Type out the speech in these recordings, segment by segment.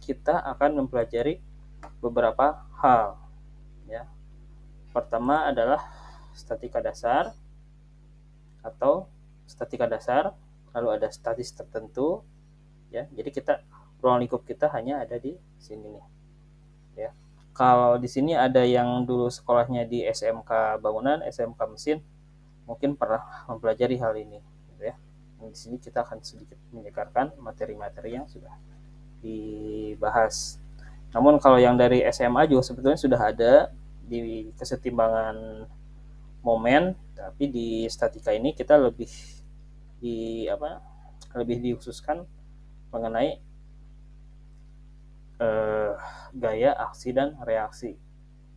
kita akan mempelajari beberapa hal. Ya. Pertama adalah statika dasar atau statika dasar, lalu ada statis tertentu. Ya, jadi ruang lingkup kita hanya ada di sini nih. Ya. Kalau di sini ada yang dulu sekolahnya di SMK Bangunan, SMK Mesin, mungkin pernah mempelajari hal ini. Gitu ya. Di sini kita akan sedikit menyegarkan materi-materi yang sudah dibahas. Namun kalau yang dari SMA juga sebetulnya sudah ada di kesetimbangan momen, tapi di statika ini kita lebih dikhususkan mengenai gaya, aksi dan reaksi,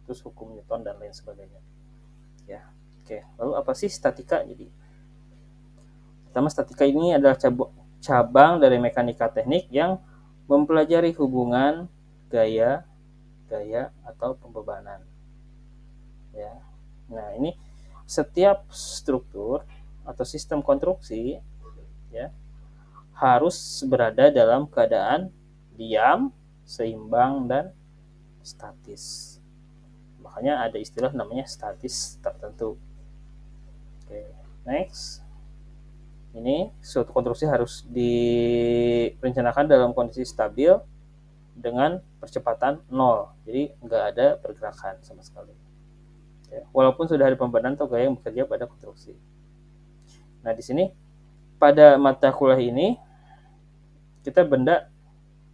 terus hukum Newton dan lain sebagainya. Ya, oke. Lalu apa sih statika? Jadi pertama, statika ini adalah cabang dari mekanika teknik yang mempelajari hubungan gaya atau pembebanan. Ya. Nah, ini setiap struktur atau sistem konstruksi ya harus berada dalam keadaan diam, seimbang, dan statis. Makanya ada istilah namanya statis tertentu. Oke, next. Ini suatu konstruksi harus direncanakan dalam kondisi stabil dengan percepatan 0. Jadi nggak ada pergerakan sama sekali. Ya, walaupun sudah ada pembebanan atau gaya yang bekerja pada konstruksi. Nah, di sini pada mata kuliah ini kita benda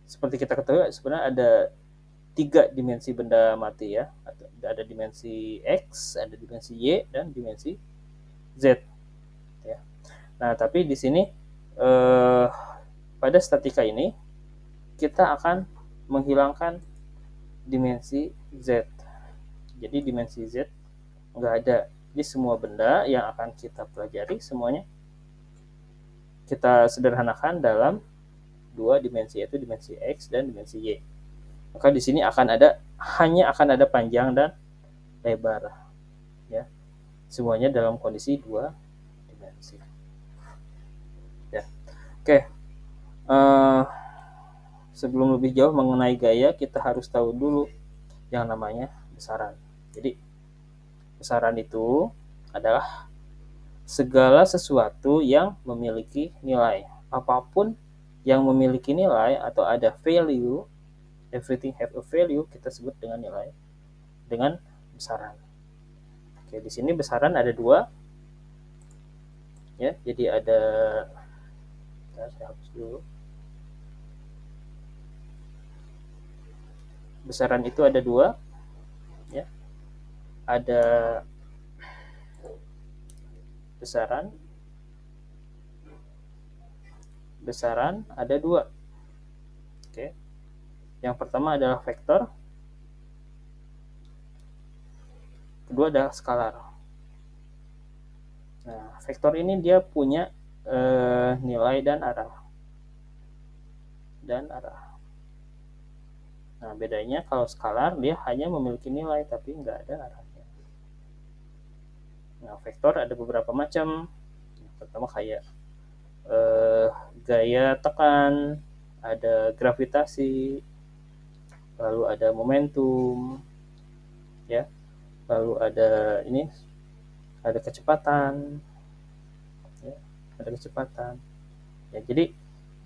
seperti kita ketahui sebenarnya ada 3 dimensi benda mati ya. Ada dimensi X, ada dimensi Y, dan dimensi Z. Ya. Nah, tapi di sini pada statika ini kita akan menghilangkan dimensi Z. Jadi dimensi Z nggak ada. Jadi semua benda yang akan kita pelajari semuanya kita sederhanakan dalam 2 dimensi, yaitu dimensi X dan dimensi Y. Maka di sini hanya akan ada panjang dan lebar. Ya. Semuanya dalam kondisi 2 dimensi. Ya. Oke. Sebelum lebih jauh mengenai gaya, kita harus tahu dulu yang namanya besaran. Jadi besaran itu adalah segala sesuatu yang memiliki nilai. Apapun yang memiliki nilai atau ada value, everything have a value, kita sebut dengan nilai, dengan besaran. Oke, di sini besaran ada 2. Ya, jadi ada, saya hapus dulu. Besaran itu ada 2. Ya. Ada besaran ada 2. Oke. Yang pertama adalah vektor, kedua adalah skalar. Nah, vektor ini dia punya nilai dan arah. Nah, bedanya kalau skalar dia hanya memiliki nilai tapi nggak ada arahnya. Nah, vektor ada beberapa macam. Pertama kayak gaya tekan, ada gravitasi, lalu ada momentum, ya, lalu ada kecepatan, ya, Ya, jadi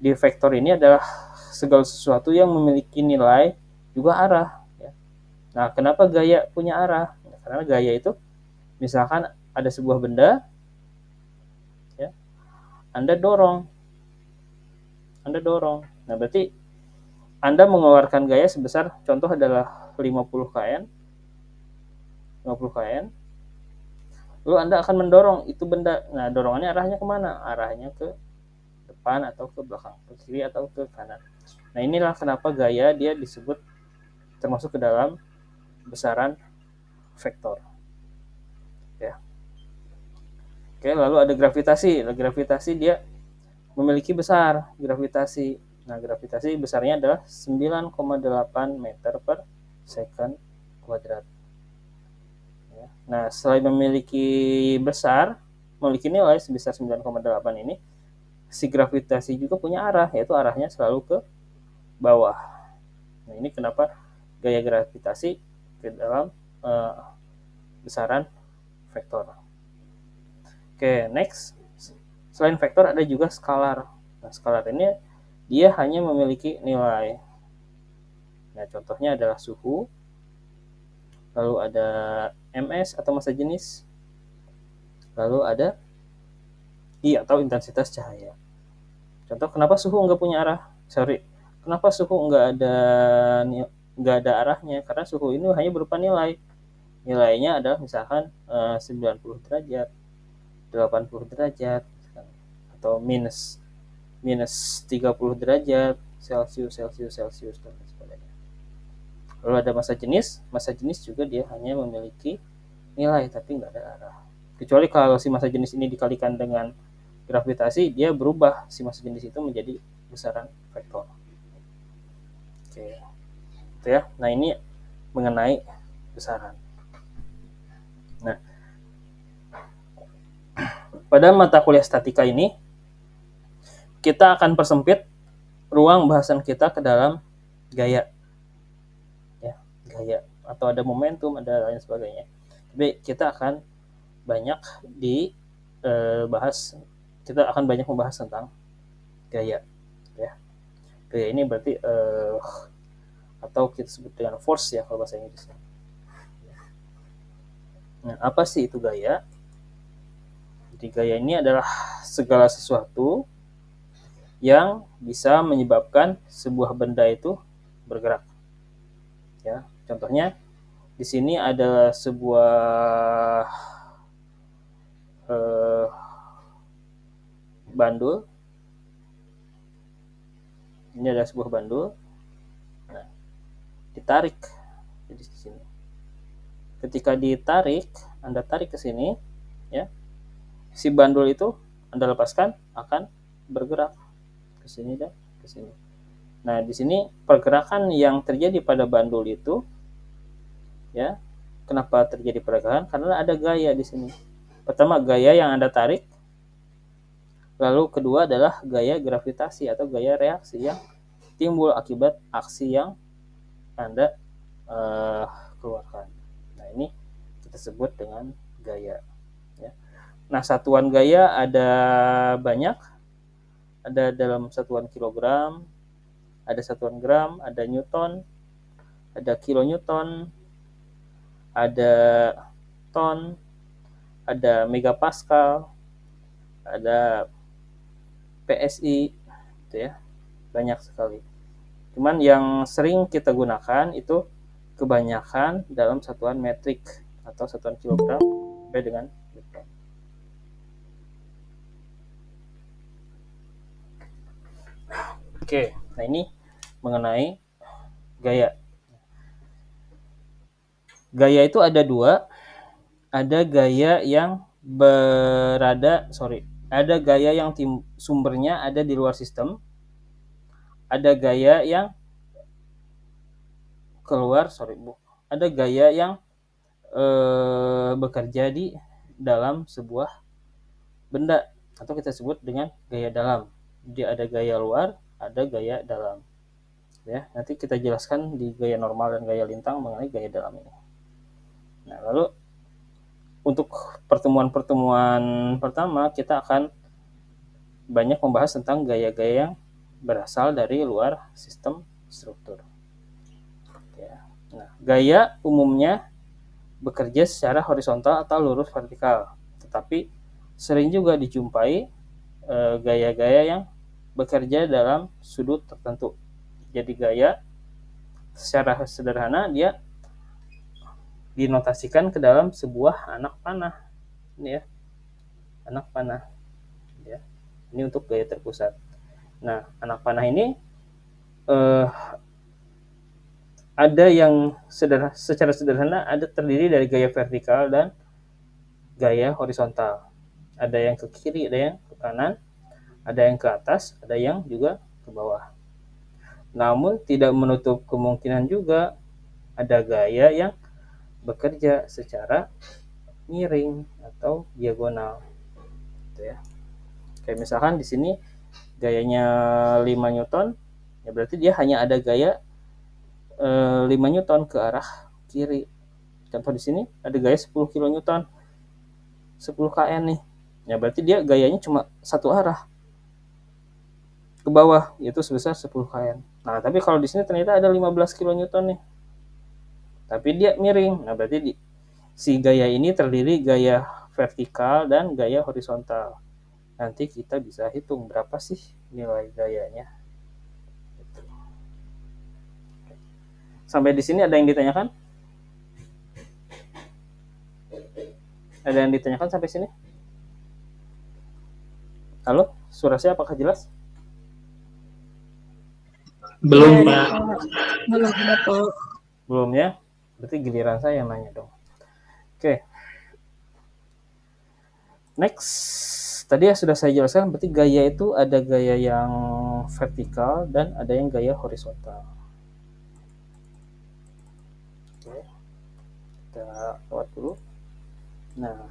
di vektor ini adalah segala sesuatu yang memiliki nilai juga arah. Ya. Nah, kenapa gaya punya arah? Karena gaya itu, misalkan ada sebuah benda, ya, Anda dorong. Nah, berarti Anda mengeluarkan gaya sebesar, contoh adalah 50 kN, lalu Anda akan mendorong itu benda. Nah, dorongannya arahnya kemana? Arahnya ke depan atau ke belakang, ke kiri atau ke kanan. Nah, inilah kenapa gaya dia disebut termasuk ke dalam besaran vektor. Ya. Oke, lalu ada gravitasi. Nah, gravitasi dia memiliki besar, gravitasi. Nah, gravitasi besarnya adalah 9,8 meter per second kuadrat. Ya. Nah, selain memiliki nilai sebesar 9,8 ini, si gravitasi juga punya arah, yaitu arahnya selalu ke bawah. Nah, ini kenapa gaya gravitasi ke dalam besaran vektor. Oke, next. Selain vektor ada juga skalar. Nah, skalar ini dia hanya memiliki nilai. Nah, contohnya adalah suhu, lalu ada ms atau massa jenis, lalu ada I atau intensitas cahaya. Contoh, kenapa suhu nggak punya arah? Kenapa suhu nggak ada arahnya? Karena suhu ini hanya berupa nilai. Nilainya adalah misalkan 90 derajat, 80 derajat, atau minus 30 derajat Celcius dan sebagainya. Lalu ada massa jenis juga dia hanya memiliki nilai tapi nggak ada arah. Kecuali kalau si massa jenis ini dikalikan dengan gravitasi, dia berubah si massa jenis itu menjadi besaran vektor. Oke, itu ya. Nah, ini mengenai besaran. Nah, pada mata kuliah statika ini kita akan persempit ruang bahasan kita ke dalam gaya, ya, gaya atau ada momentum, ada lain sebagainya. Tapi kita akan banyak kita akan banyak membahas tentang gaya, ya. Gaya ini berarti atau kita sebut dengan force ya kalau bahasa Inggris. Nah, apa sih itu gaya? Jadi gaya ini adalah segala sesuatu yang bisa menyebabkan sebuah benda itu bergerak. Ya, contohnya di sini ada sebuah bandul. Ini adalah sebuah bandul. Nah, ditarik jadi di sini. Ketika ditarik, Anda tarik ke sini, ya, si bandul itu Anda lepaskan akan bergerak ke sini dan ke sini. Nah, di sini pergerakan yang terjadi pada bandul itu, ya, kenapa terjadi pergerakan? Karena ada gaya di sini. Pertama, gaya yang Anda tarik. Lalu kedua adalah gaya gravitasi atau gaya reaksi yang timbul akibat aksi yang Anda keluarkan. Nah, ini kita sebut dengan gaya. Ya. Nah, satuan gaya ada banyak. Ada dalam satuan kilogram, ada satuan gram, ada newton, ada kilonewton, ada ton, ada megapascal, ada PSI, gitu ya. Banyak sekali. Cuman yang sering kita gunakan itu kebanyakan dalam satuan metrik atau satuan kilogram sampai dengan newton. Oke, nah ini mengenai gaya. Gaya itu ada dua. Ada gaya yang ada gaya yang sumbernya ada di luar sistem. Ada gaya yang ada gaya yang bekerja di dalam sebuah benda atau kita sebut dengan gaya dalam. Jadi ada gaya luar, ada gaya dalam. Ya, nanti kita jelaskan di gaya normal dan gaya lintang mengenai gaya dalam ini. Nah, lalu untuk pertemuan pertama kita akan banyak membahas tentang gaya-gaya yang berasal dari luar sistem struktur. Ya. Nah, gaya umumnya bekerja secara horizontal atau lurus vertikal, tetapi sering juga dijumpai gaya-gaya yang bekerja dalam sudut tertentu. Jadi gaya secara sederhana dia dinotasikan ke dalam sebuah anak panah. Ini ya, anak panah. Ya. Ini untuk gaya terpusat. Nah, anak panah ini ada yang secara sederhana ada terdiri dari gaya vertikal dan gaya horizontal. Ada yang ke kiri, ada yang ke kanan, ada yang ke atas, ada yang juga ke bawah. Namun tidak menutup kemungkinan juga ada gaya yang bekerja secara miring atau diagonal. Gitu ya. Kayak misalkan di sini gayanya 5 Newton, ya berarti dia hanya ada gaya 5 Newton ke arah kiri. Contoh di sini ada gaya 10 kN, 10 kN nih. Ya berarti dia gayanya cuma satu arah ke bawah, yaitu sebesar 10 kN. Nah, tapi kalau di sini ternyata ada 15 kN nih. Tapi dia miring. Nah, berarti si gaya ini terdiri gaya vertikal dan gaya horizontal. Nanti kita bisa hitung berapa sih nilai gayanya. Sampai di sini ada yang ditanyakan? Ada yang ditanyakan sampai sini? Halo, suara saya apakah jelas? Belum, Pak. Belum ada, Pak. Belum ya? Berarti giliran saya yang nanya dong. Oke. Next. Tadi ya sudah saya jelaskan, berarti gaya itu ada gaya yang vertikal dan ada yang gaya horizontal. Oke. Kita lewat dulu. Nah,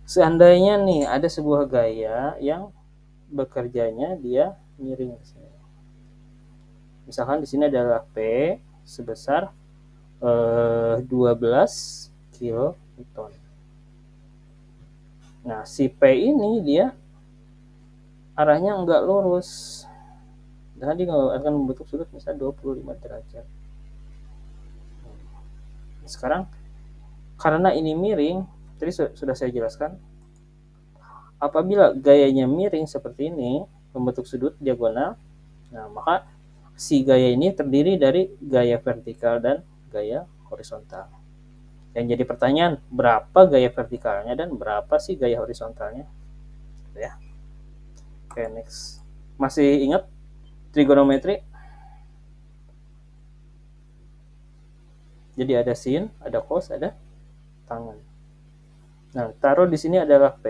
seandainya nih ada sebuah gaya yang bekerjanya dia miring. Misalkan di sini adalah P sebesar 12 kilonewton. Nah, si P ini dia arahnya enggak lurus. Dan dia akan membentuk sudut misalnya 25 derajat. Sekarang karena ini miring, tadi sudah saya jelaskan, apabila gayanya miring seperti ini, membentuk sudut diagonal, nah maka si gaya ini terdiri dari gaya vertikal dan gaya horizontal. Yang jadi pertanyaan, berapa gaya vertikalnya dan berapa sih gaya horizontalnya? Ya. Oke, next. Masih ingat trigonometri? Jadi ada sin, ada cos, ada tangen. Nah, taruh di sini adalah P.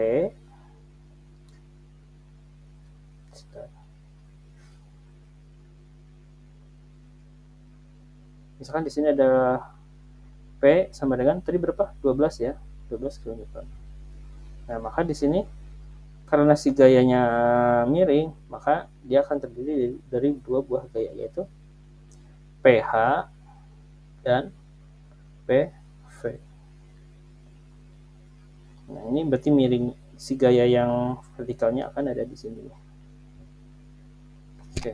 Misalkan di sini adalah P sama dengan tadi berapa? 12 ya. 12 kN. Nah, maka di sini karena si gayanya miring, maka dia akan terdiri dari dua buah gaya, yaitu PH dan PV. Nah, ini berarti miring, si gaya yang vertikalnya akan ada di sini. Oke.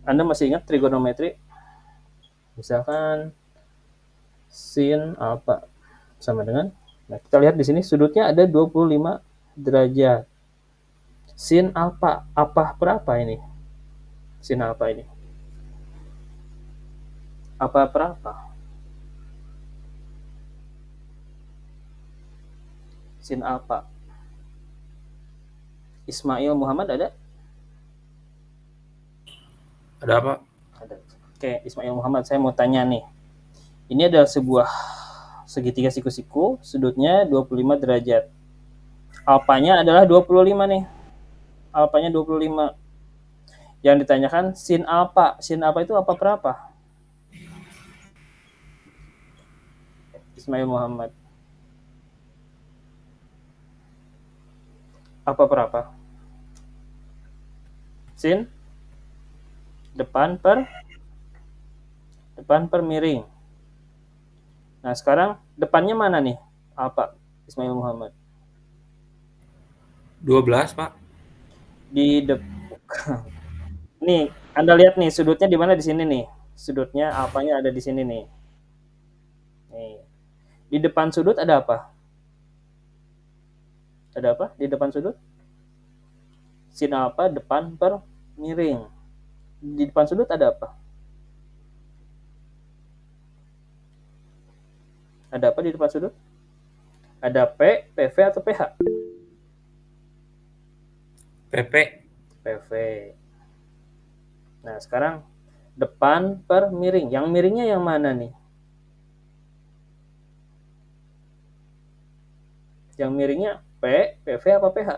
Anda masih ingat trigonometri? Misalkan sin alfa sama dengan, nah kita lihat di sini sudutnya ada 25 derajat. Sin alfa apa berapa ini? Sin alfa ini apa berapa? Sin alfa. Ismail Muhammad ada? Ada apa? Ada. Oke, Ismail Muhammad, saya mau tanya nih. Ini adalah sebuah segitiga siku-siku, sudutnya 25 derajat. Alfanya adalah 25 nih. Alfanya 25. Yang ditanyakan sin alfa. Sin alfa itu apa berapa? Ismail Muhammad. Apa berapa? Sin depan per miring. Nah, sekarang depannya mana nih? Alfa, Ismail Muhammad. 12, Pak. Di nih, Anda lihat nih sudutnya di mana di sini nih. Sudutnya alfanya ada di sini nih. Nih. Di depan sudut ada apa? Ada apa di depan sudut? Sin alfa depan per miring. Di depan sudut ada apa? Ada apa di depan sudut? Ada P, PV atau PH? PP. PV. Nah, sekarang depan per miring. Yang miringnya yang mana nih? Yang miringnya P, PV apa PH?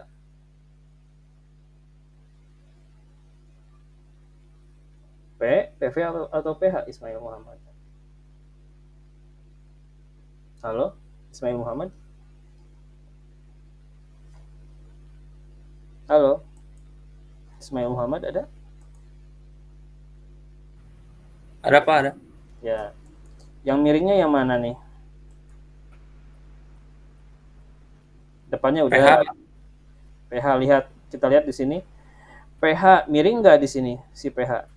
P, PV atau PH Ismail Muhammad? Halo, Ismail Muhammad? Halo, Ismail Muhammad ada? Ada Pak, ada. Ya. Yang miringnya yang mana nih? Depannya udah. pH Pak. pH lihat, kita lihat di sini. pH miring nggak di sini si pH?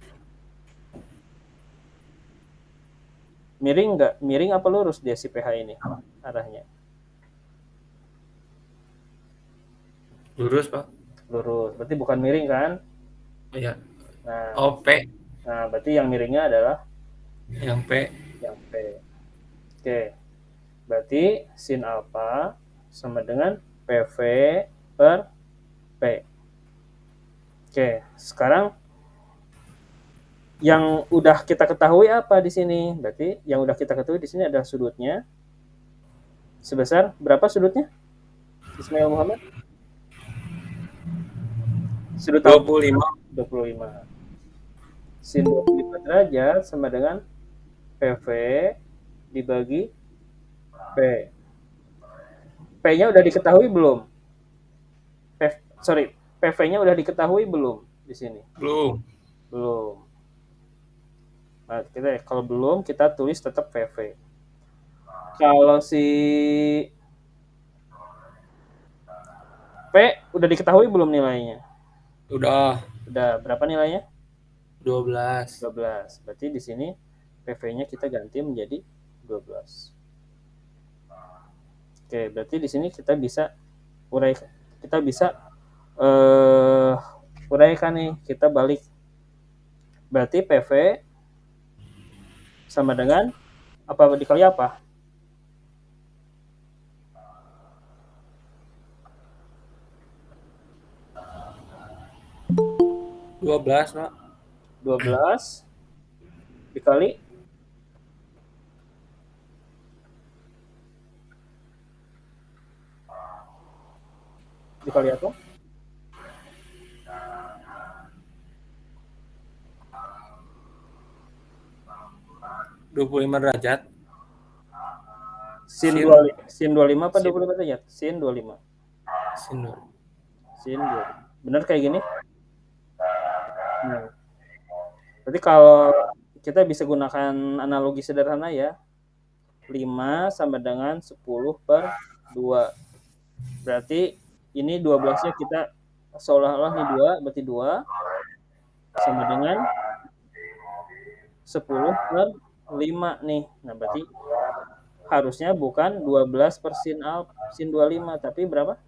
Miring nggak? Miring apa lurus dia si pH ini arahnya? Lurus Pak. Lurus. Berarti bukan miring kan? Iya. Nah, Oh P. nah berarti yang miringnya adalah Yang P. yang P. Oke. Berarti sin alfa sama dengan PV per P. Oke, sekarang yang udah kita ketahui apa di sini? Berarti yang udah kita ketahui di sini adalah sudutnya sebesar berapa sudutnya? Ismail Muhammad? Sudut 25. 25. Sin 25 derajat sama dengan PV dibagi P. P-nya udah diketahui belum? PV-nya udah diketahui belum di sini? Belum. Belum. Nah, kalau belum kita tulis tetap PV. Kalau si P udah diketahui belum nilainya? Udah. Udah, berapa nilainya? 12. 12. Berarti di sini PV-nya kita ganti menjadi 12. Oke, berarti di sini kita bisa uraikan nih, kita balik. Berarti PV sama dengan apa dikali apa? Dua belas Pak. 12 dikali apa? Dua puluh lima derajat. Sin 25 apa 25 derajat? Sin 25. Sin 25. Benar kayak gini? Nah, berarti kalau kita bisa gunakan analogi sederhana ya. 5 sama dengan 10 per 2. Berarti ini 12-nya kita seolah-olah nih 2, berarti 2 sama dengan 10 per 5 nih. Nah, berarti harusnya bukan 12 per sin 25, tapi berapa?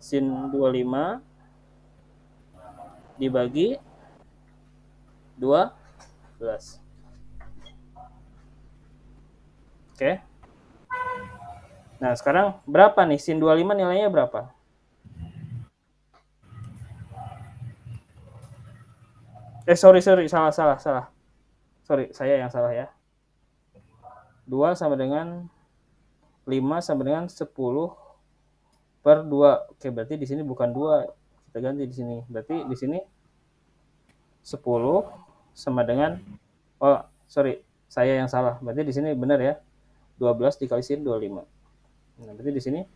Sin 25 dibagi 12. Oke. Nah, sekarang berapa nih? Sin 25 nilainya berapa? Sorry, salah. Sorry, saya yang salah ya. 2 sama dengan 5 sama dengan 10 per 2. Oke, berarti di sini bukan 2. Kita ganti di sini. Berarti di sini 10 sama dengan saya yang salah. Berarti di sini benar ya. 12 dikali sin 25. Nah, berarti di sini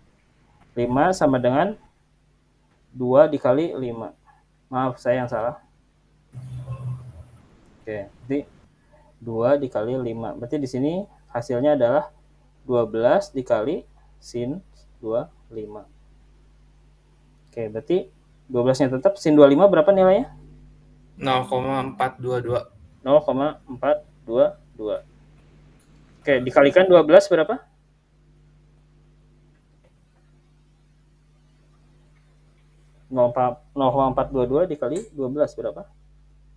5 sama dengan 2 dikali 5. Maaf, saya yang salah. Oke, berarti 2 dikali 5. Berarti di sini hasilnya adalah 12 dikali sin 25. Oke, berarti 12-nya tetap. Sin 25 berapa nilainya? 0,422. 0,422. Oke, dikalikan 12 berapa? 0,422 dikali 12 berapa?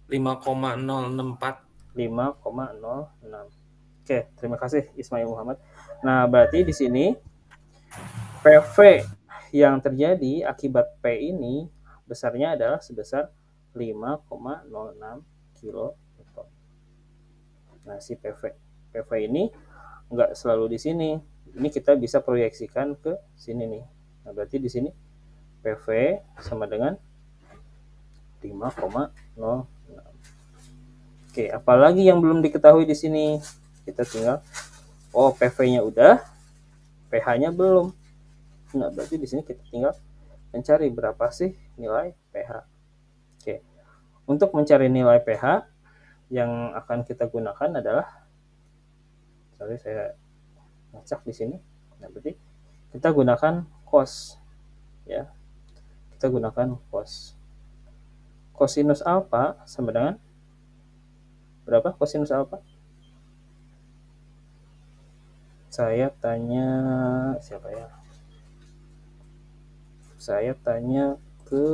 5,064. 5,06. Oke, terima kasih Ismail Muhammad. Nah, berarti di sini PV yang terjadi akibat P ini besarnya adalah sebesar 5,06 kilo. Nah, si PV ini nggak selalu di sini. Ini kita bisa proyeksikan ke sini nih. Nah, berarti di sini PV sama dengan 5,06. Oke, apalagi yang belum diketahui di sini? Kita tinggal PV-nya udah, pH-nya belum. Nah, berarti di sini kita tinggal mencari berapa sih nilai pH. Oke. Untuk mencari nilai pH yang akan kita gunakan adalah, saya ngacak di sini. Nah, berarti kita gunakan cos, ya. Kita gunakan cos. Kosinus alfa sama dengan berapa kosinus alfa? Saya tanya siapa ya? Saya tanya ke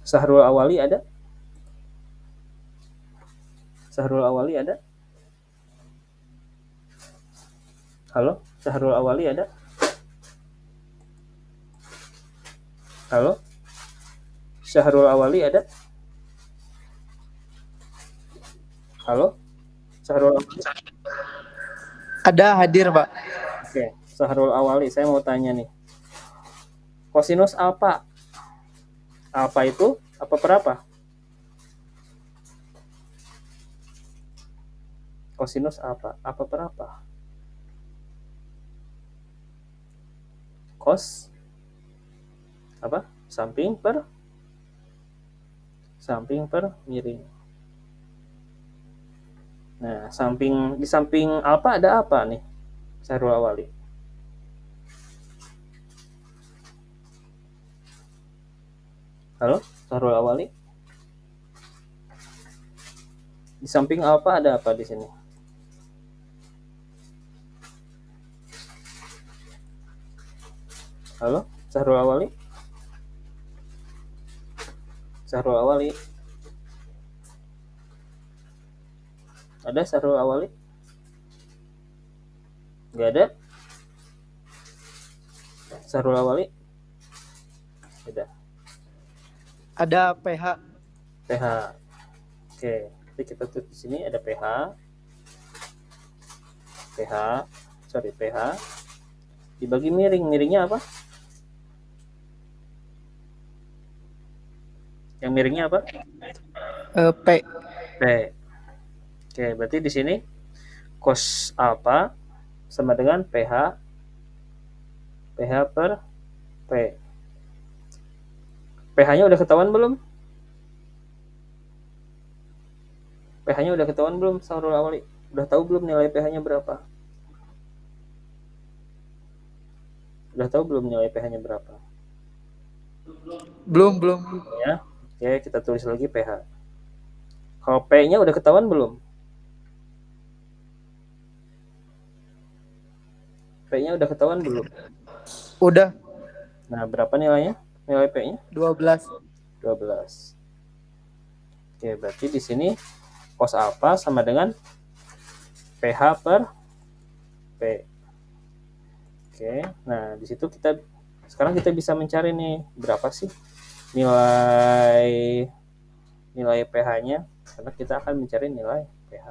Sahrul Awali ada? Sahrul Awali ada? Halo, Sahrul Awali ada? Halo, Sahrul Awali ada? Halo, Sahrul Awali? Ada hadir, Pak. Oke, Sahrul Awali, saya mau tanya nih. Kosinus alfa. Alfa itu apa berapa? Kosinus alfa apa berapa? Cos apa? Samping per miring. Nah, di samping alfa ada apa nih? Sahrul Awali. Halo, Sahrul Awali. Di samping alfa ada apa di sini? Halo, Sahrul Awali. Sahrul Awali. Ada Sahrul Awali? Nggak ada? Sahrul Awali? Tidak. Ada pH. pH. Oke, jadi kita tulis di sini ada pH. pH dibagi miring. Miringnya apa? Yang miringnya apa? P. P. Oke, berarti di sini cos alfa sama dengan pH per P. pH-nya udah ketahuan belum? pH-nya udah ketahuan belum, Sahrul Awali? Udah tahu belum nilai pH-nya berapa? Udah tahu belum nilai pH-nya berapa? Belum. Ya. Oke, kita tulis lagi pH. Kalau P-nya udah ketahuan belum? P-nya udah ketahuan belum? Udah. Nah, berapa nilainya? Nilai P-nya? 12. 12. Oke, berarti di sini cos alfa sama dengan pH per P. Oke, nah di situ sekarang kita bisa mencari nih berapa sih nilai pH-nya, karena kita akan mencari nilai pH.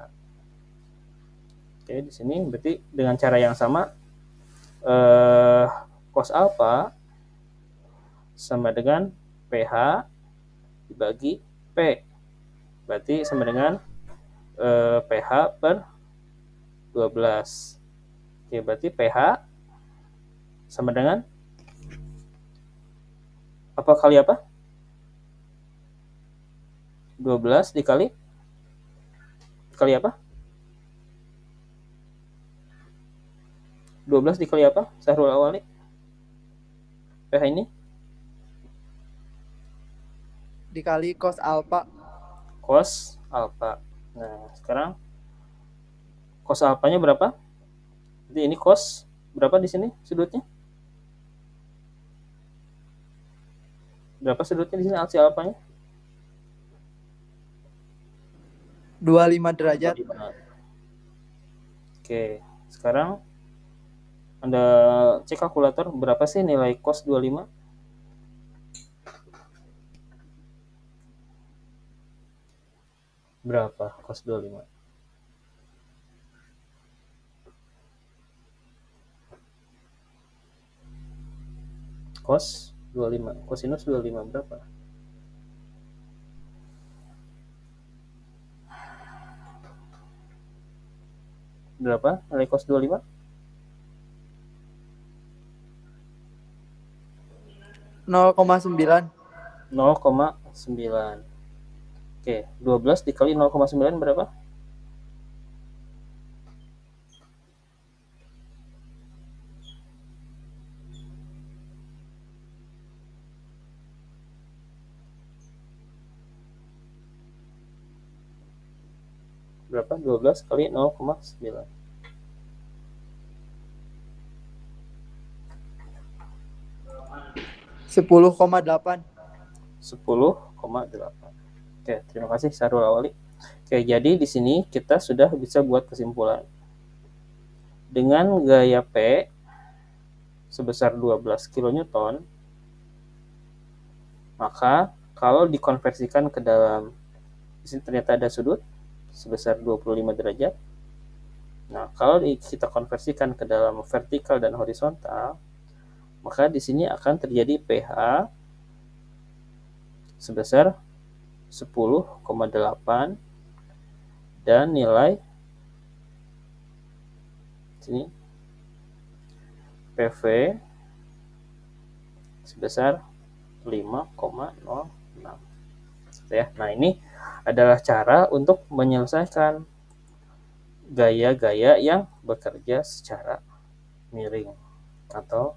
Oke, di sini berarti dengan cara yang sama, cos alfa sama dengan pH dibagi P, berarti sama dengan pH per 12. Oke, berarti pH sama dengan apa kali apa? 12 dikali apa? 12 dikali apa? Sahrul Awali. pH ini Dikali cos alfa. cos alfa. Nah, sekarang cos alfanya berapa? Jadi ini cos berapa di sini sudutnya? Berapa sudutnya di sini si alfanya? 25 derajat. 25. Oke, sekarang Anda cek kalkulator, berapa sih nilai cos 25? Berapa cos 25? Cos 25, kosinus 25 berapa? Berapa nilai cos 25? 0,9. 0,9. Oke, 12 dikali 0,9 berapa? Berapa? 12 kali 0,9. 10,8. 10,8. Oke, terima kasih Sarul Awali. Oke, jadi di sini kita sudah bisa buat kesimpulan. Dengan gaya P sebesar 12 kN, maka kalau dikonversikan ke dalam, di sini ternyata ada sudut sebesar 25 derajat. Nah, kalau kita konversikan ke dalam vertikal dan horizontal, maka di sini akan terjadi pH sebesar 10,8 dan nilai sini PV sebesar 5,06 ya. Nah, ini adalah cara untuk menyelesaikan gaya-gaya yang bekerja secara miring atau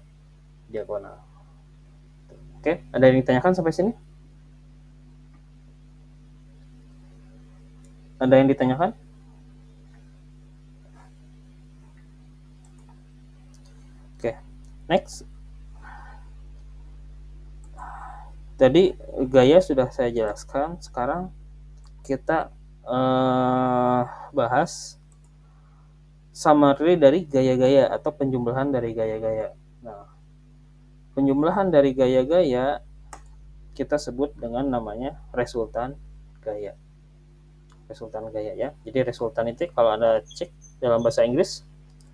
diagonal. Oke, ada yang ditanyakan sampai sini? Ada yang ditanyakan? Oke, next. Tadi gaya sudah saya jelaskan. Sekarang kita bahas summary dari gaya-gaya atau penjumlahan dari gaya-gaya. Nah, penjumlahan dari gaya-gaya kita sebut dengan namanya resultan gaya. Resultan gaya ya. Jadi resultan itu kalau Anda cek dalam bahasa Inggris,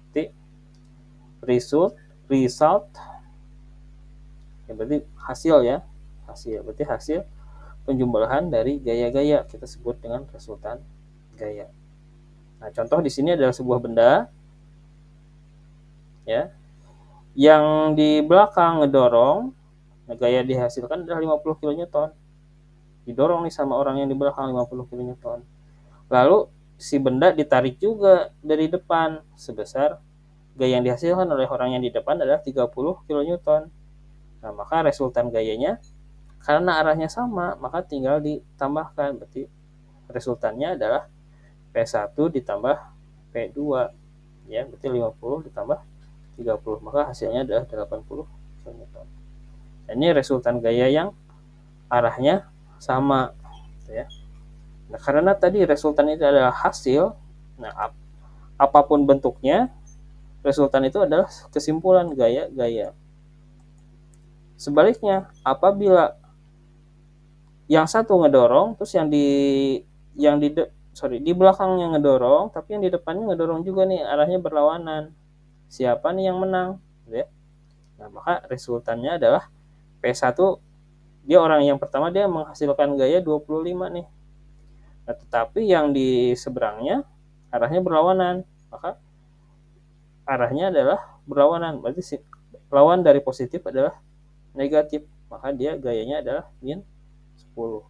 itu result ya, berarti hasil ya. Hasil berarti hasil penjumlahan dari gaya-gaya kita sebut dengan resultan gaya. Nah, contoh di sini adalah sebuah benda ya yang di belakang ngedorong, nah, gaya dihasilkan adalah 50 kN. Didorong nih sama orang yang di belakang 50 kN. Lalu si benda ditarik juga dari depan sebesar gaya yang dihasilkan oleh orang yang di depan adalah 30 kN. Nah, maka resultan gayanya karena arahnya sama, maka tinggal ditambahkan. Berarti resultannya adalah P1 ditambah P2 ya, berarti 50 ditambah 30, maka hasilnya adalah 80 kN. Nah, ini resultan gaya yang arahnya sama ya. Nah, karena tadi resultan itu adalah hasil, nah apapun bentuknya, resultan itu adalah kesimpulan gaya-gaya. Sebaliknya, apabila yang satu ngedorong, terus yang di belakangnya ngedorong, tapi yang di depannya ngedorong juga nih, arahnya berlawanan. Siapa nih yang menang? Ya. Nah, maka resultannya adalah P1, dia orang yang pertama dia menghasilkan gaya 25 nih. Nah, tetapi yang di seberangnya arahnya berlawanan, maka arahnya adalah berlawanan. Berarti lawan dari positif adalah negatif, maka dia gayanya adalah min 10.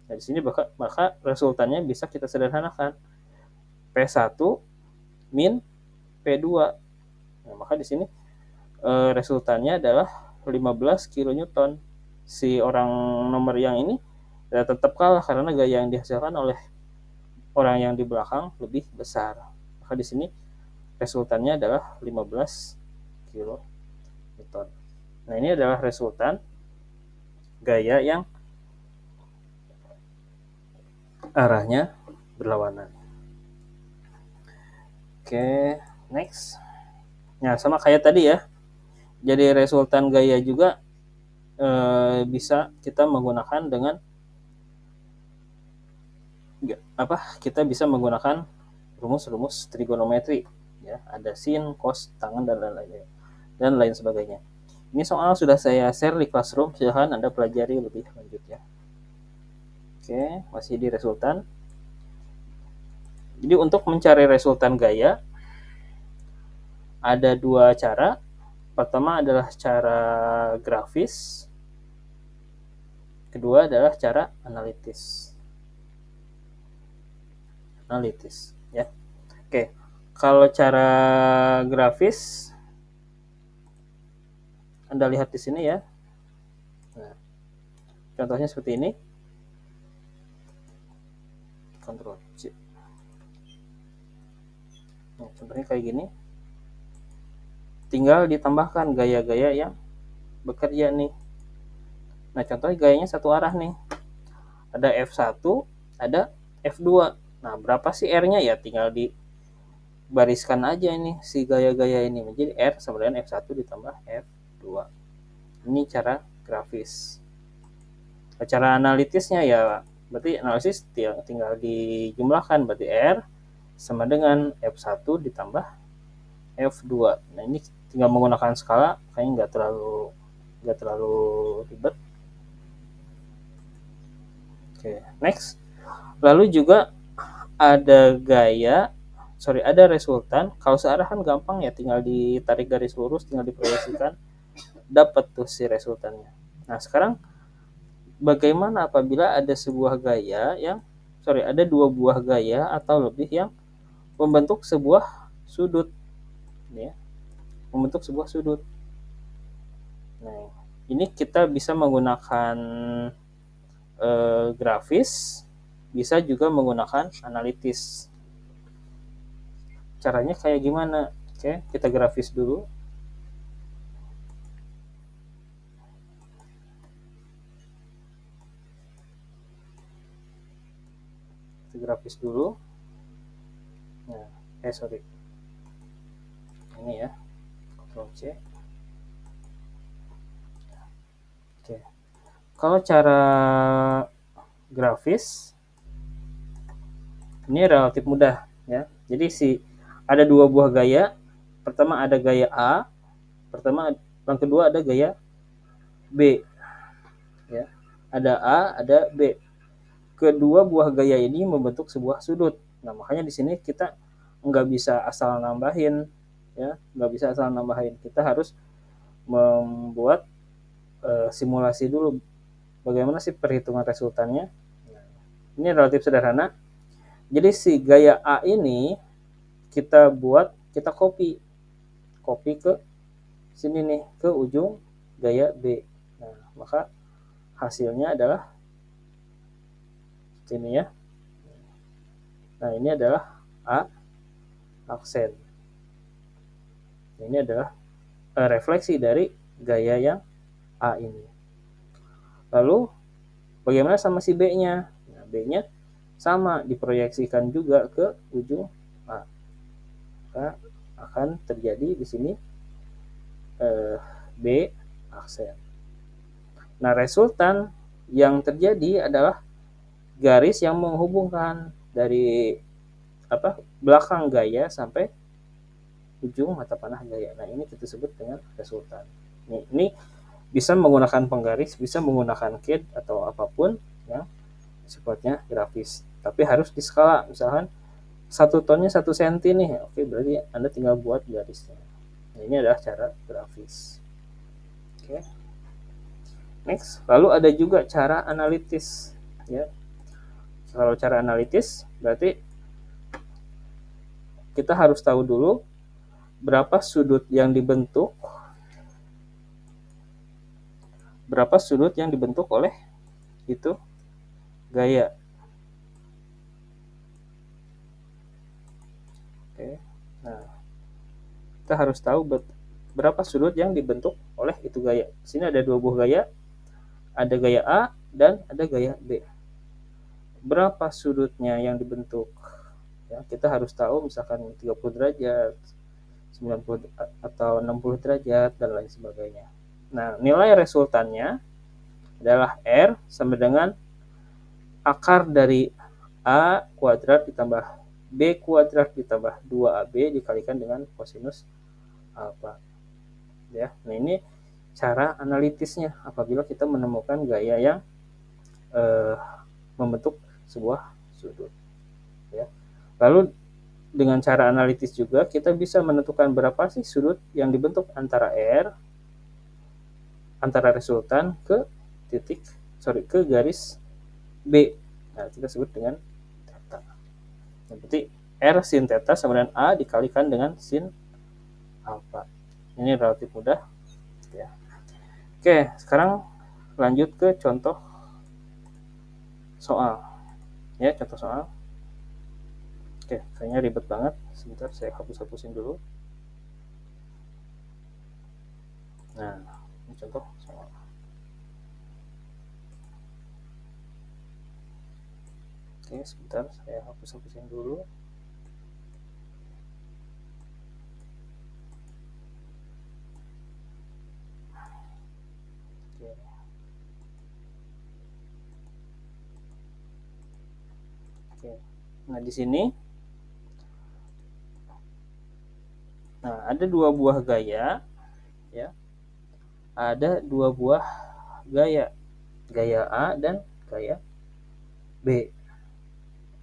Nah, di sini maka resultannya bisa kita sederhanakan. P1 min P2. Nah, maka di sini resultannya adalah 15 kN. Si orang nomor yang ini ya tetap kalah karena gaya yang dihasilkan oleh orang yang di belakang lebih besar. Maka di sini resultannya adalah 15 kN. Nah, ini adalah resultan gaya yang arahnya berlawanan. Oke, next. Nah, sama kayak tadi ya. Jadi resultan gaya juga bisa kita menggunakan dengan kita bisa menggunakan rumus-rumus trigonometri ya, ada sin, cos, tangen dan lain sebagainya. Ini soal sudah saya share di Classroom, silahkan Anda pelajari lebih lanjut ya. Oke, masih di resultan. Jadi untuk mencari resultan gaya ada dua cara. Pertama adalah cara grafis. kedua adalah cara analitis ya. Oke, kalau cara grafis Anda lihat di sini ya. Nah, contohnya seperti ini. Ctrl C. Nah, contohnya kayak gini. Tinggal ditambahkan gaya-gaya yang bekerja nih. Nah, contohnya gayanya satu arah nih. Ada F1, ada F2. Nah, berapa sih R-nya ya? Tinggal dibariskan aja ini si gaya-gaya ini. Menjadi R sama dengan F1 ditambah F2. Ini cara grafis. Cara analitisnya ya, berarti analisis tinggal dijumlahkan, berarti R sama dengan F1 ditambah F2. Nah, ini tinggal menggunakan skala, kayaknya nggak terlalu ribet. Oke, next. Lalu juga ada ada resultan. Kalau searahan gampang ya, tinggal ditarik garis lurus, tinggal diproyeksikan, dapat tuh si resultannya. Nah, sekarang bagaimana apabila ada dua buah gaya atau lebih yang membentuk sebuah sudut, ya, membentuk sebuah sudut. Nah, ini kita bisa menggunakan grafis, bisa juga menggunakan analitis. Caranya kayak gimana? Oke, kita grafis dulu. Grafis dulu. Nah, ini ya, Ctrl C. Oke, kalau cara grafis ini relatif mudah ya. Jadi ada dua buah gaya. Pertama ada gaya A, yang kedua ada gaya B. Ya, ada A, ada B. Kedua buah gaya ini membentuk sebuah sudut. Nah, makanya di sini kita nggak bisa asal nambahin, ya, Kita harus membuat simulasi dulu. Bagaimana sih perhitungan resultannya? Ini relatif sederhana. Jadi si gaya A ini kita copy ke sini nih, ke ujung gaya B. Nah, maka hasilnya adalah ini ya. Nah, ini adalah A aksen. Ini adalah refleksi dari gaya yang A ini. Lalu bagaimana sama si B-nya? Nah, B-nya sama, diproyeksikan juga ke ujung A. Maka akan terjadi di sini B aksen. Nah, resultan yang terjadi adalah garis yang menghubungkan dari belakang gaya sampai ujung mata panah gaya. Nah, ini kita sebut dengan resultan. Ini bisa menggunakan penggaris, bisa menggunakan CAD atau apapun yang sifatnya grafis. Tapi harus di skala. Misalkan 1 tonnya 1 cm nih. Oke, berarti Anda tinggal buat garisnya. Nah, ini adalah cara grafis. Oke. Next, lalu ada juga cara analitis, ya. Kalau cara analitis berarti kita harus tahu dulu berapa sudut yang dibentuk oleh itu gaya. Oke. Nah, kita harus tahu berapa sudut yang dibentuk oleh itu gaya. Di sini ada dua buah gaya, ada gaya A dan ada gaya B. Berapa sudutnya yang dibentuk? Ya, kita harus tahu, misalkan 30 derajat, 90 atau 60 derajat dan lain sebagainya. Nah, nilai resultannya adalah R sama dengan akar dari A kuadrat ditambah B kuadrat ditambah 2AB dikalikan dengan kosinus alfa. Ya, nah ini cara analitisnya apabila kita menemukan gaya yang membentuk sebuah sudut. Ya. Lalu dengan cara analitis juga kita bisa menentukan berapa sih sudut yang dibentuk antara resultan ke titik ke garis B. Nah, kita sebut dengan theta. Nah, berarti R sin theta sama dengan A dikalikan dengan sin alfa. Ini relatif mudah. Ya. Oke, sekarang lanjut ke contoh soal. Ya, contoh soal. Oke, kayaknya ribet banget. Sebentar, saya hapus-hapusin dulu. Nah, ini contoh soal. Oke, sebentar, saya hapus-hapusin dulu. Oke. Oke. Nah, di sini ada dua buah gaya, ya. Ada dua buah gaya, gaya A dan gaya B.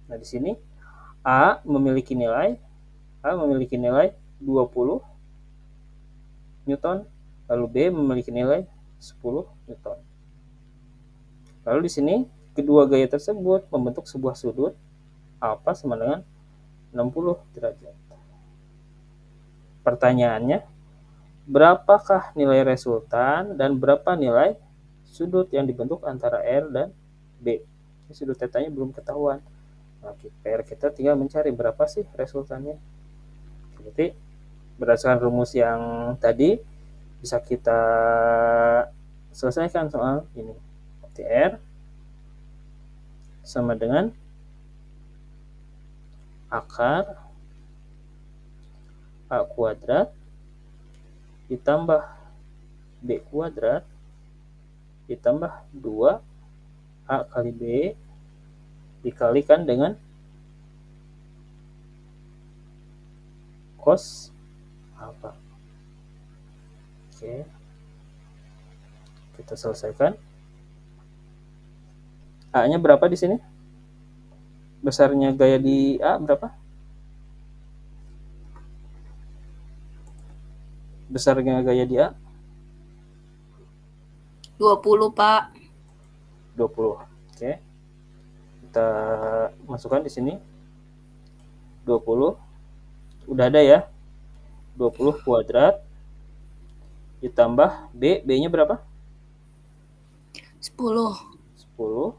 Nah, di sini A memiliki nilai 20 Newton, lalu B memiliki nilai 10 Newton. Lalu di sini kedua gaya tersebut membentuk sebuah sudut alfa sama dengan 60 derajat. Pertanyaannya, berapakah nilai resultan dan berapa nilai sudut yang dibentuk antara R dan B? Ini sudut tetanya belum ketahuan. Nah, PR kita tinggal mencari berapa sih resultannya. Berarti berdasarkan rumus yang tadi bisa kita selesaikan soal ini. Berarti R sama dengan akar A kuadrat ditambah B kuadrat ditambah 2 A kali B dikalikan dengan cos alfa. Oke. Kita selesaikan. A-nya berapa di sini? Besarnya gaya di A berapa? Besarnya gaya di A? 20, Pak. 20. Oke. Kita masukkan di sini 20. Udah ada ya. 20 kuadrat ditambah B. B-nya berapa? 10. 10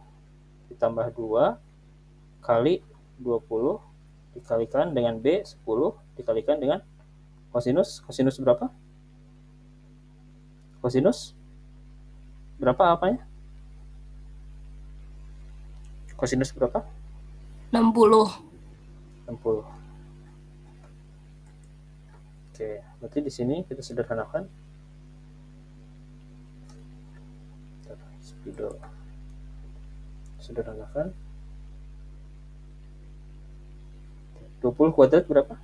ditambah 2 kali 20 dikalikan dengan B 10 dikalikan dengan kosinus. Kosinus berapa? Kosinus berapa apanya? Kosinus berapa? 60. 60. Oke, berarti di sini kita sederhanakan. Spidol. Sederhanakan. 20 kuadrat berapa?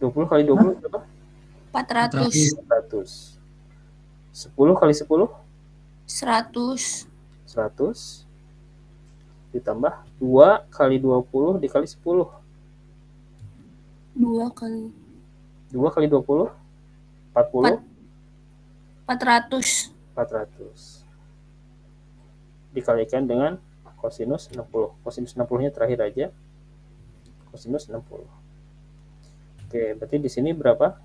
20 kali 20 berapa? 400. 400. 10 kali 10? 100. 100 ditambah 2 kali 20 dikali 10. 2 kali 20 40 400. 400 dikalikan dengan kosinus 60. Kosinus 60-nya terakhir aja. Kosinus 60. Oke, berarti di sini berapa?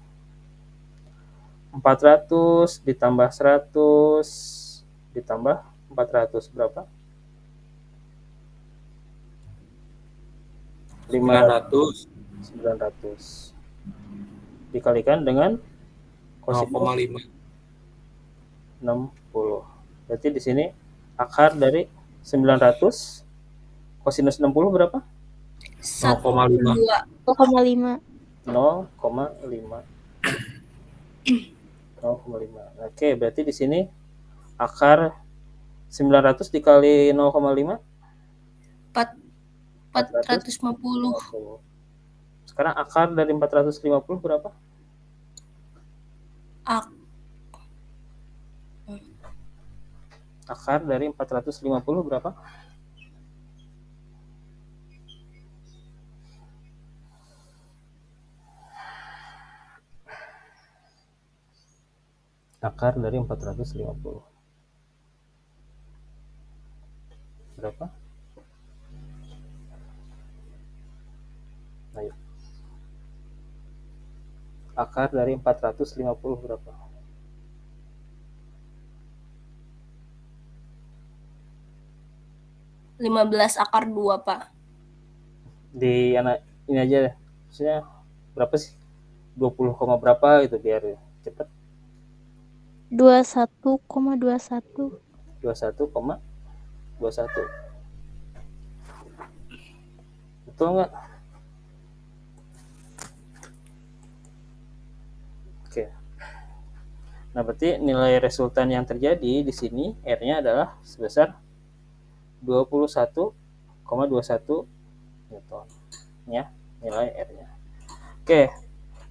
400 ditambah 100 ditambah 400 berapa? 900. 900 dikalikan dengan kosinus 0,5. 60. Berarti di sini akar dari 900 kosinus 60 berapa? 0,5. 2,5. 0,5. 0,5. Oke, berarti di sini akar 900 dikali 0,5 450. Sekarang akar dari 450 berapa? Akar dari 450 berapa? Akar dari 450. Berapa? Ayo. Akar dari 450 berapa? Lima belas akar 2, Pak. Di anak ini aja deh. Maksudnya berapa sih? 20, berapa gitu biar cepet. 21,21. 21,21. Betul nggak? Oke. Nah, berarti nilai resultan yang terjadi di sini R-nya adalah sebesar 21,21 Newton. Ya, nilai R-nya. Oke.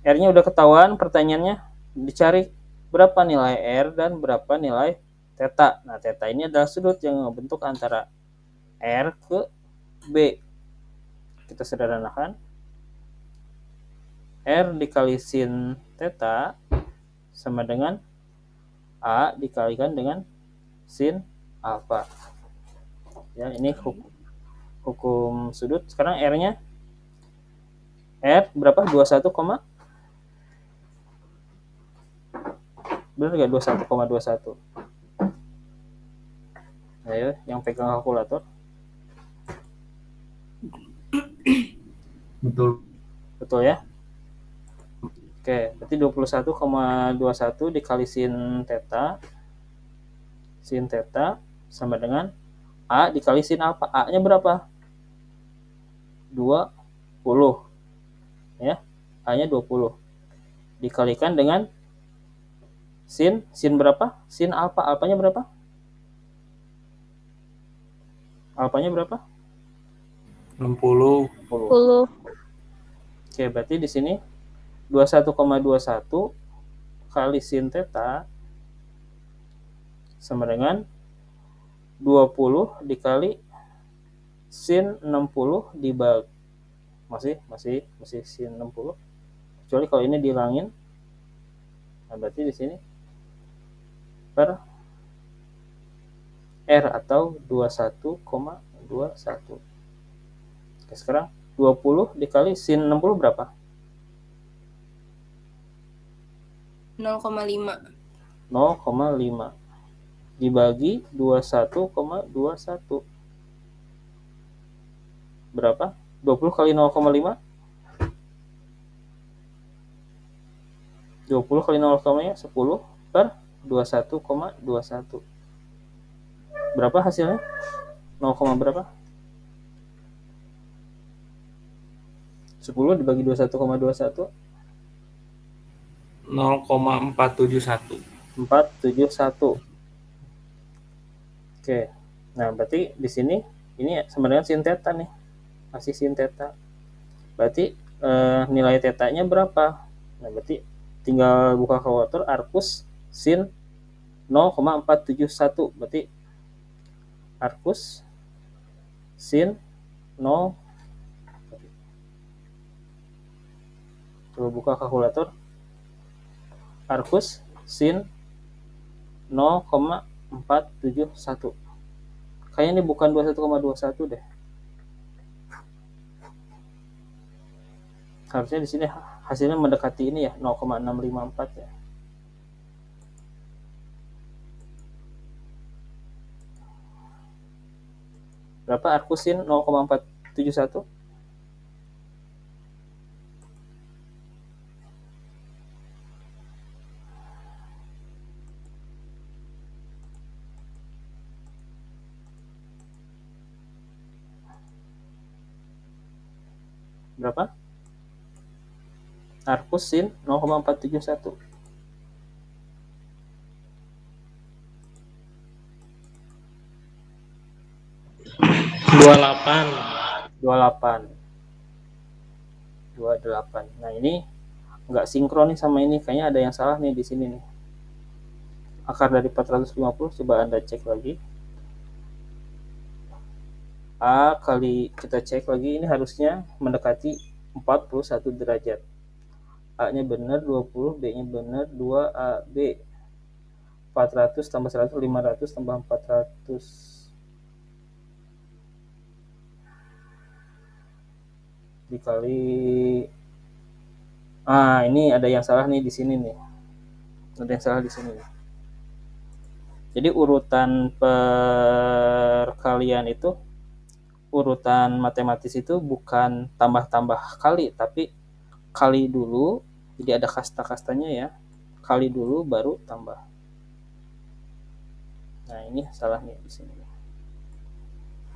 R-nya udah ketahuan, pertanyaannya dicari berapa nilai R dan berapa nilai theta. Nah, theta ini adalah sudut yang membentuk antara R ke B. Kita sederhanakan. R dikali sin theta sama dengan A dikalikan dengan sin alfa. Ya, ini hukum sudut. Sekarang R-nya R berapa? 21, benar nggak? 21,21. Ayo, yang pegang kalkulator. Betul. Betul ya? Oke, berarti 21,21 dikali sin theta. Sin theta sama dengan A dikali sin alfa. A-nya berapa? 20. Ya, A-nya 20. Dikalikan dengan sin berapa? Sin alfa. Alfanya berapa? Alfanya berapa? 60. 10. Oke, berarti di sini 21,21 kali sin theta sama dengan 20 dikali sin 60 dibagi masih sin 60. Kecuali kalau ini dihilangin. Nah, berarti di sini per R atau 21,21. Oke, sekarang 20 dikali sin 60 berapa? 0,5. 0,5 dibagi 21,21 berapa? 20 kali 0,5. 20 kali 0,5 10 per 21,21. Berapa hasilnya? 0, berapa? 10 dibagi 21,21. 0,471. 471. Oke. Nah, berarti di sini ini sama dengan sin theta nih. Masih sin theta. Berarti nilai tetanya berapa? Nah, berarti tinggal buka kalkulator arcus sin 0,471. Berarti arcus sin 0. Coba buka kalkulator. Arcus sin 0,471. Kayaknya ini bukan 21,21 deh. Harusnya di sini hasilnya mendekati ini ya, 0,654 ya. Berapa arcus sin 0,471? Berapa? Arcus sin 0,471. delapan. 28. Nah, ini nggak sinkron nih sama ini. Kayaknya ada yang salah nih di sini nih. Akar dari 450, coba Anda cek lagi. A kali, kita cek lagi, ini harusnya mendekati 41 derajat. A-nya benar 20, B-nya benar 2AB. 400 tambah 100, 500 tambah 400. Dikali, ini ada yang salah nih di sini nih. Ada yang salah di sini nih. Jadi urutan perkalian itu, urutan matematis itu bukan tambah-tambah kali, tapi kali dulu. Jadi ada kasta-kastanya ya. Kali dulu baru tambah. Nah, ini salah nih di sini.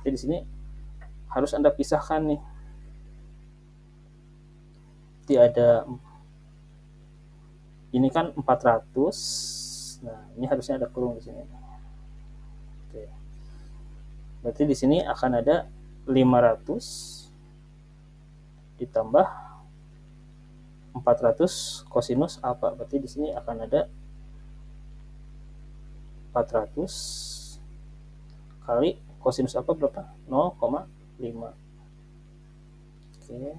Jadi di sini harus Anda pisahkan nih. Jadi ada, ini kan 400. Nah, ini harusnya ada kurung di sini. Oke. Berarti di sini akan ada 500 ditambah 400 kosinus alfa. Berarti di sini akan ada 400 kali kosinus alfa berapa? 0,5. Oke.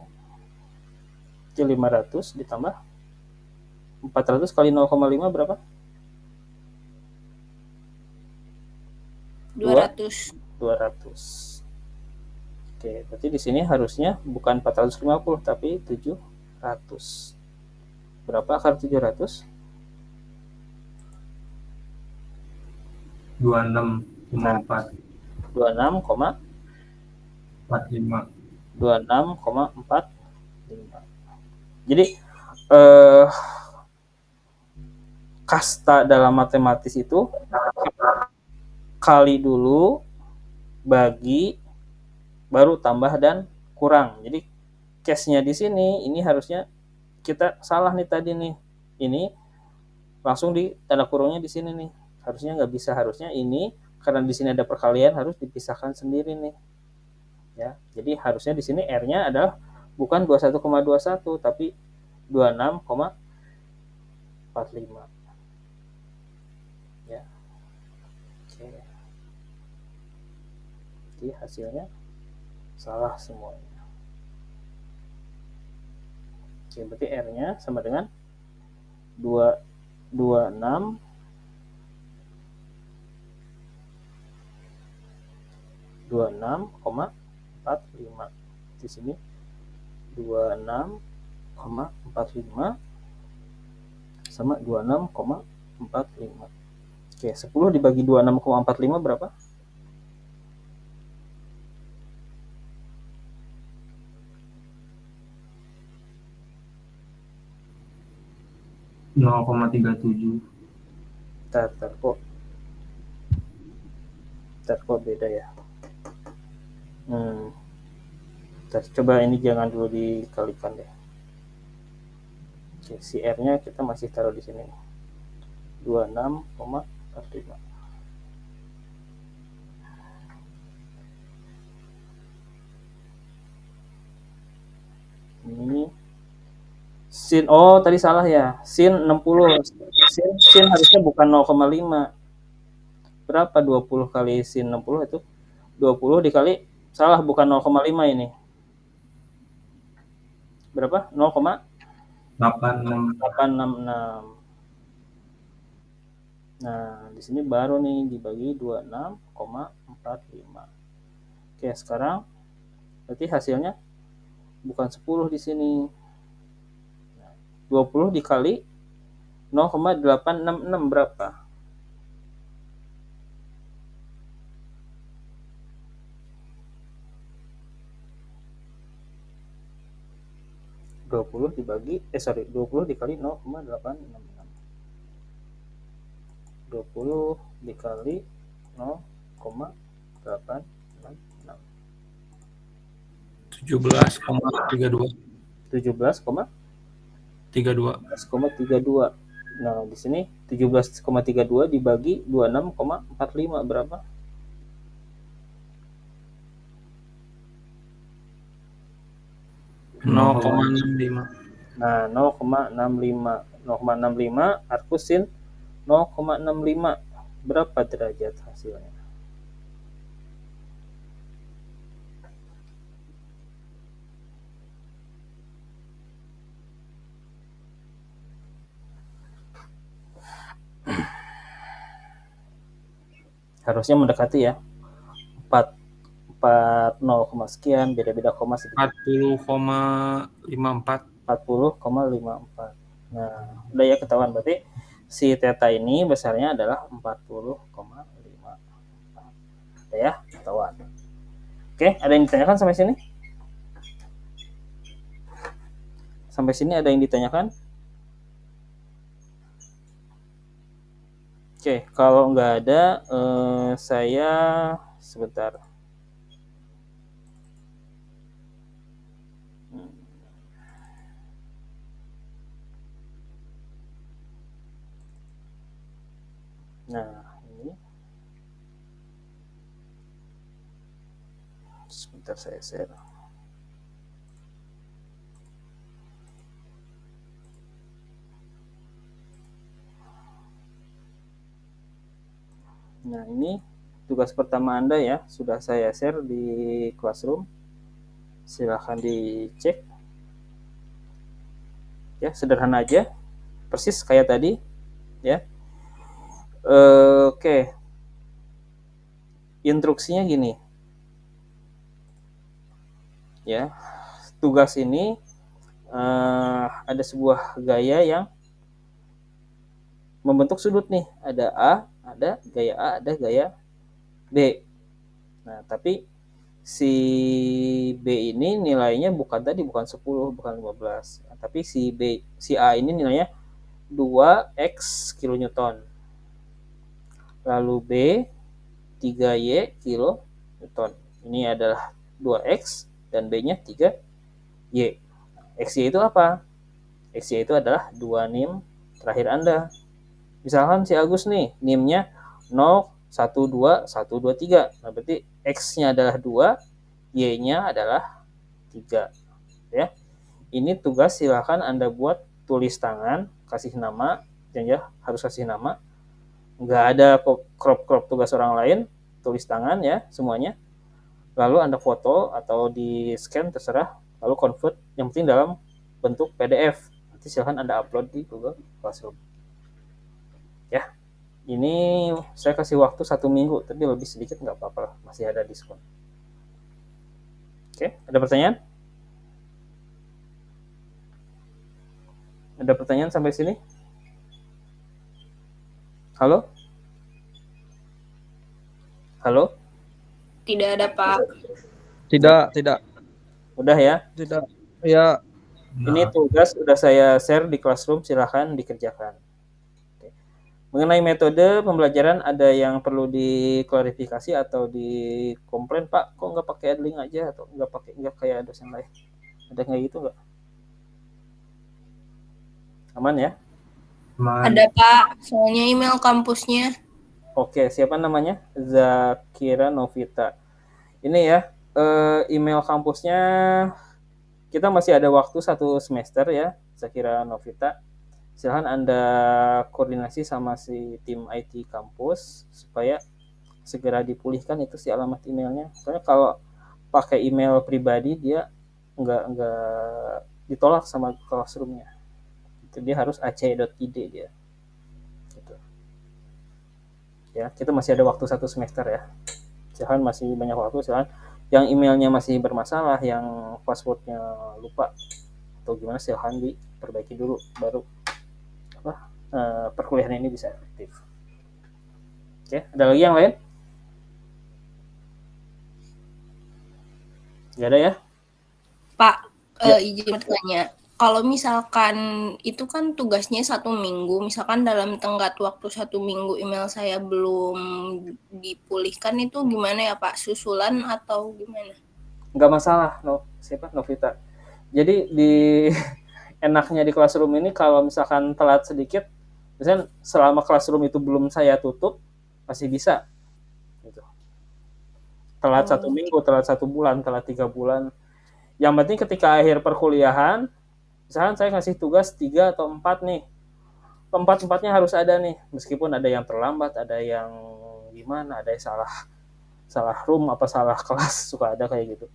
Jadi 500 ditambah 400 kali 0,5 berapa? 200. 200. Oke, berarti di sini harusnya bukan 450 tapi 700. Berapa akar 700? 26,4 26,45. 45. Jadi kasta dalam matematis itu kali dulu, bagi, baru tambah dan kurang. Jadi case-nya di sini ini harusnya kita salah nih tadi nih. Ini langsung di tanda kurungnya di sini nih. Harusnya nggak bisa, harusnya ini karena di sini ada perkalian harus dipisahkan sendiri nih. Ya, jadi harusnya di sini R-nya adalah bukan 21,21 tapi 26,45. Ya. Oke. Jadi hasilnya salah semuanya. Oke, berarti R-nya sama dengan 26,45. Di sini 26,45 sama 26,45. Oke, 10 dibagi 26,45 berapa? 0,37. Bentar, kok beda ya. Coba ini jangan dulu dikalikan deh. Oke, si R-nya kita masih taruh di sini. 26,45. Ini sin, tadi salah ya. Sin 60. Sin harusnya bukan 0,5. Berapa 20 kali sin 60 itu? 20 dikali, salah, bukan 0,5 ini. Berapa? 0,866. Nah, di sini baru nih dibagi 26,45. Oke, sekarang berarti hasilnya bukan 10 di sini. 20 dikali 0,866 berapa? 20 dikali 0,866. 20 dikali 0,866. 17,32. 17,32. Nah, di sini 17,32 dibagi 26,45 berapa? Nah, 0,65 arcus sin 0,65 berapa derajat hasilnya? Harusnya mendekati ya. 4 0, sekian, beda-beda koma sedikit. 40,54. 40,54. Nah, udah ya ketahuan, berarti si theta ini besarnya adalah 40,54. Udah ya ketahuan. Oke, ada yang ditanyakan sampai sini? Sampai sini ada yang ditanyakan? Oke, kalau nggak ada, saya sebentar. Nah, ini sebentar saya share. Nah, ini tugas pertama Anda ya, sudah saya share di Classroom. Silahkan dicek. Ya, sederhana aja. Persis kayak tadi, ya. Oke. Instruksinya gini. Ya. Tugas ini ada sebuah gaya yang membentuk sudut nih. Ada A, ada gaya A, ada gaya B. Nah, tapi si B ini nilainya bukan 10, bukan 15. Nah, tapi si A ini nilainya 2x kilonewton. Lalu B 3y kilonewton. Ini adalah 2x dan B-nya 3y. X-y itu apa? X-y itu adalah 2 NIM terakhir Anda. Misalkan si Agus nih, NIM-nya 0, 1, 2, 1, 2, 3. Nah, berarti X-nya adalah 2, Y-nya adalah 3. Ya. Ini tugas silakan Anda buat, tulis tangan, kasih nama, ya harus kasih nama. Nggak ada crop tugas orang lain, tulis tangan ya semuanya. Lalu Anda foto atau di scan terserah, lalu convert, yang penting dalam bentuk PDF. Nanti silahkan Anda upload di Google Classroom. Ya, ini saya kasih waktu 1 minggu, tapi lebih sedikit nggak apa-apa, masih ada diskon. Oke, ada pertanyaan? Ada pertanyaan sampai sini? Halo? Halo? Tidak ada, Pak. Tidak. Udah ya? Tidak. Ya. Ini tugas udah saya share di Classroom, silahkan dikerjakan. Oke. Mengenai metode pembelajaran, ada yang perlu diklarifikasi atau dikomplain, Pak, kok nggak pakai Edlink aja atau nggak kayak dosen lain? Ada nggak gitu nggak? Aman ya? Ada, Pak. Soalnya email kampusnya. Oke, siapa namanya? Zakira Novita. Ini ya, email kampusnya kita masih ada waktu 1 semester ya, Zakira Novita. Silahkan Anda koordinasi sama si tim IT kampus supaya segera dipulihkan itu si alamat emailnya. Soalnya kalau pakai email pribadi dia nggak ditolak sama Classroom-nya. Dia harus ac.id dia. Gitu. Ya, kita masih ada waktu 1 semester ya. Silahkan, masih banyak waktu. Silahkan yang emailnya masih bermasalah, yang passwordnya lupa atau gimana, silahkan diperbaiki dulu, baru perkuliahan ini bisa efektif. Oke, ada lagi yang lain? Gak ada ya? Pak, izin bertanya. Kalau misalkan itu kan tugasnya 1 minggu, misalkan dalam tenggat waktu 1 minggu email saya belum dipulihkan, itu gimana ya Pak? Susulan atau gimana? Nggak masalah, Novita. Jadi enaknya di Classroom ini kalau misalkan telat sedikit, misalnya selama Classroom itu belum saya tutup, masih bisa. Gitu. Telat 1 minggu, telat 1 bulan, telat 3 bulan. Yang penting ketika akhir perkuliahan, misalkan saya ngasih tugas 3 atau 4 nih, 4-4-nya harus ada nih, meskipun ada yang terlambat, ada yang gimana, ada yang salah room apa salah kelas, suka ada kayak gitu.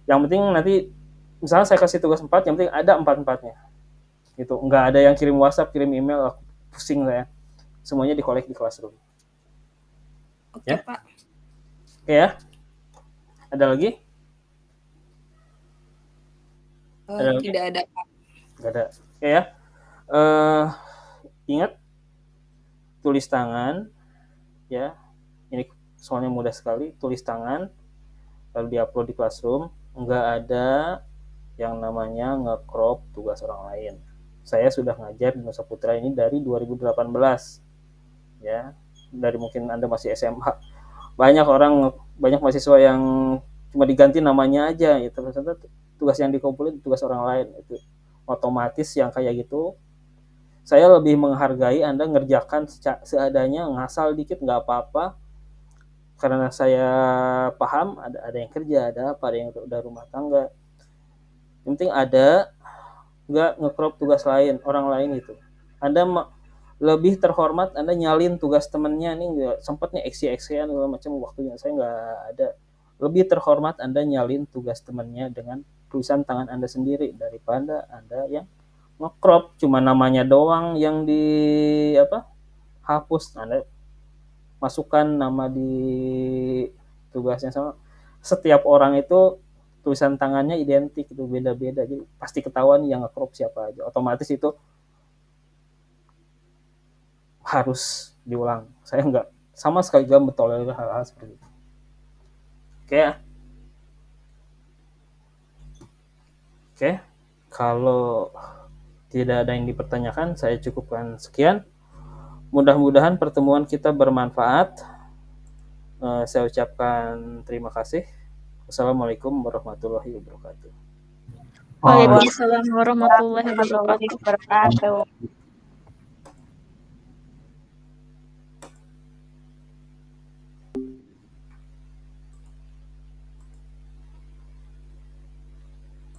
Yang penting nanti misalnya saya kasih tugas 4, yang penting ada 4-4-nya gitu. Nggak ada yang kirim WhatsApp, kirim email, aku pusing saya. Semuanya di-collect di Classroom. Oke, Ya. Pak. Oke ya. Ada lagi? Ada lagi? Tidak ada, Pak. Nggak ada. Oke ya. Ingat tulis tangan ya. Ini soalnya mudah sekali. Tulis tangan lalu diupload di Classroom. Nggak ada yang namanya nge-crop tugas orang lain. Saya sudah ngajar di Nusa Putra ini dari 2018 ya. Dari mungkin Anda masih SMA. Banyak mahasiswa yang cuma diganti namanya aja gitu. Ternyata tugas yang dikumpulin tugas orang lain itu otomatis yang kayak gitu. Saya lebih menghargai Anda ngerjakan seadanya, ngasal dikit nggak apa-apa. Karena saya paham ada yang kerja, ada apa, ada yang udah rumah tangga. Yang penting ada nggak nge-crop tugas orang lain gitu. Anda lebih terhormat Anda nyalin tugas temennya nih, nggak sempet nih eksi-eksian segala macam, waktunya saya nggak ada. Lebih terhormat Anda nyalin tugas temennya dengan tulisan tangan Anda sendiri daripada Anda yang nge-crop cuma namanya doang yang hapus. Anda masukkan nama di tugasnya sama. Setiap orang itu tulisan tangannya identik, itu beda-beda, jadi pasti ketahuan yang nge-crop siapa aja. Otomatis itu harus diulang. Saya nggak sama sekali nggak mentolerir hal-hal seperti itu. Oke ya. Oke, kalau tidak ada yang dipertanyakan, saya cukupkan sekian. Mudah-mudahan pertemuan kita bermanfaat. Saya ucapkan terima kasih. Wassalamualaikum warahmatullahi wabarakatuh. Waalaikumsalam warahmatullahi wabarakatuh.